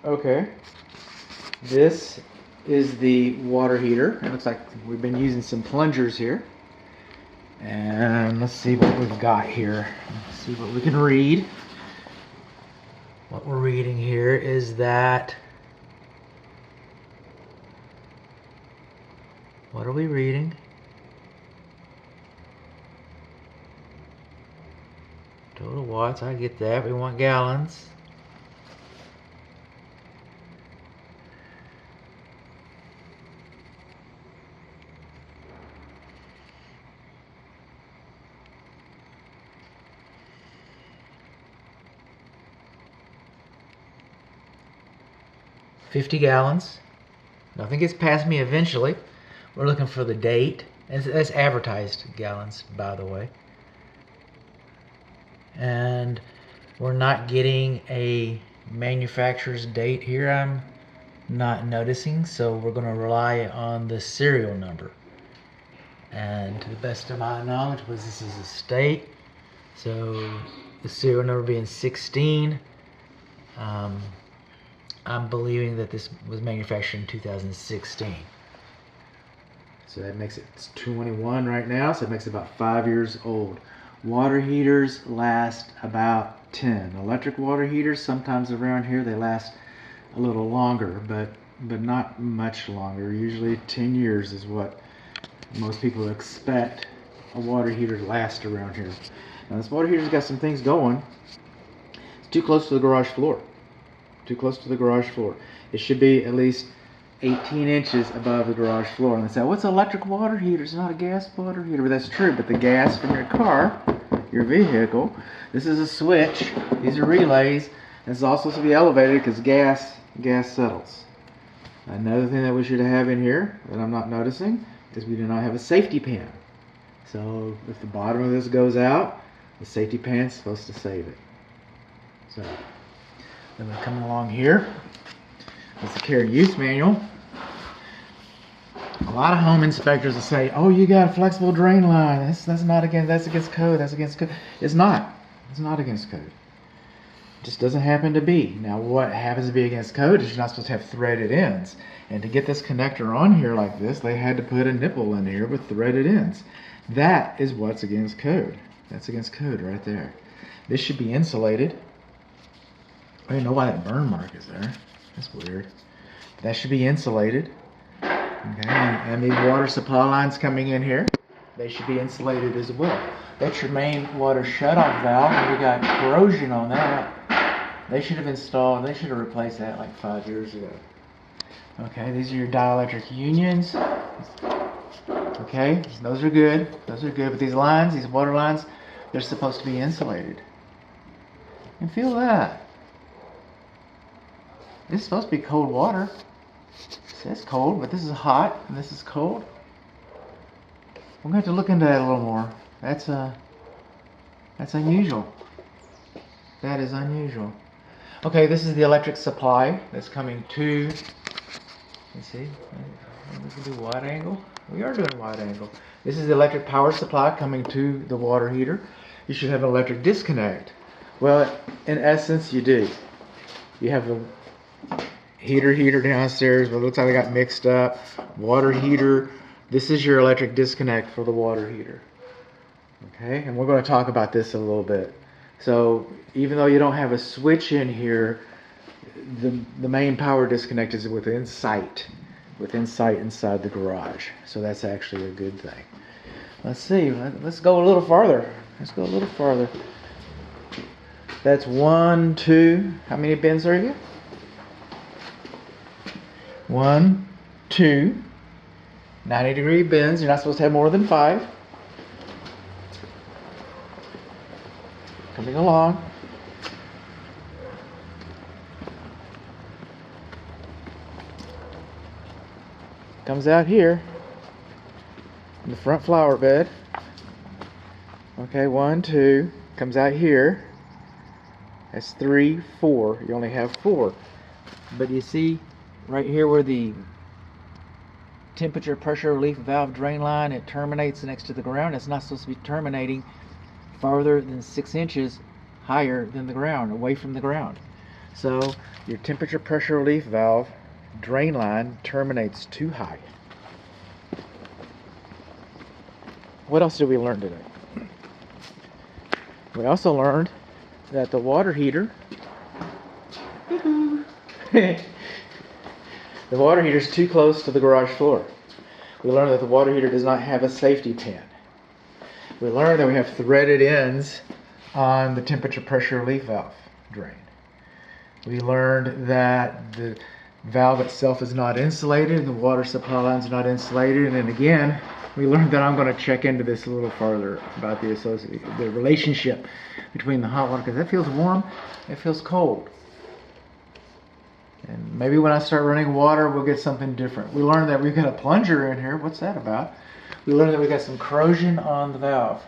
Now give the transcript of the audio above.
Okay. This is the water heater. It looks like we've been using some plungers here. And let's see what we've got here. Let's see what we can read. What we're reading here is that... What are we reading? Total watts, I get that. We want gallons. $50 gallons. Nothing gets past me eventually. We're looking for the date. That's advertised gallons, by the way. And we're not getting a manufacturer's date here, I'm not noticing, so we're going to rely on the serial number. And to the best of my knowledge, this is a state, so the serial number being 16, I'm believing that this was manufactured in 2016. So that makes it, it's 21 right now, so it makes it about 5 years old. Water heaters last about 10. Electric water heaters, sometimes around here, they last a little longer, but not much longer. Usually 10 years is what most people expect a water heater to last around here. Now this water heater's got some things going. It's too close to the garage floor. Too close to the garage floor. It should be at least 18 inches above the garage floor. And they say, what's an electric water heater? It's not a gas water heater. But that's true. But the gas from your car, your vehicle, this is a switch. These are relays. And it's also to be elevated because gas settles. Another thing that we should have in here that I'm not noticing is we do not have a safety pan. So if the bottom of this goes out, the safety pan is supposed to save it. So then we're coming along here. It's the care and use manual. A lot of home inspectors will say, "Oh, you got a flexible drain line. That's not against. That's against code. That's against code." It's not. It's not against code. It just doesn't happen to be. Now, what happens to be against code is you're not supposed to have threaded ends. And to get this connector on here like this, they had to put a nipple in here with threaded ends. That is what's against code. That's against code right there. This should be insulated. I don't know why that burn mark is there. That's weird. That should be insulated. Okay, and these water supply lines coming in here, they should be insulated as well. That's your main water shutoff valve, and we got corrosion on that. They should have replaced that like 5 years ago. Okay, these are your dielectric unions. Okay, those are good. Those are good, but these lines, these water lines, they're supposed to be insulated. And feel that. This is supposed to be cold water. It says cold, but this is hot and this is cold. We're going to have to look into that a little more. That's unusual. That is unusual. Okay, this is the electric supply that's coming to. Let's see. We can do wide angle. We are doing wide angle. This is the electric power supply coming to the water heater. You should have an electric disconnect. Well, in essence, you do. You have the heater downstairs, but it looks like they got mixed up. Water heater. This is your electric disconnect for the water heater. Okay, and we're going to talk about this a little bit. So even though you don't have a switch in here, the main power disconnect is within sight inside the garage. So that's actually a good thing. Let's see. Let's go a little farther. Let's go a little farther. That's 1, 2. How many bins are you? 1, 2. 90-degree bends. You're not supposed to have more than 5. Coming along. Comes out here in the front flower bed. Okay, 1, 2. Comes out here. That's 3, 4. You only have 4. But you see right here where the temperature pressure relief valve drain line, it terminates next to the ground. It's not supposed to be terminating farther than 6 inches higher than the ground, away from the ground. So your temperature pressure relief valve drain line terminates too high. What else did we learn today? We also learned that the water heater the water heater is too close to the garage floor. We learned that the water heater does not have a safety pin. We learned that we have threaded ends on the temperature pressure relief valve drain. We learned that the valve itself is not insulated, the water supply line is not insulated, and then again, we learned that I'm going to check into this a little further about the relationship between the hot water, because that feels warm, it feels cold. And maybe when I start running water, we'll get something different. We learned that we've got a plunger in here. What's that about? We learned that we got some corrosion on the valve.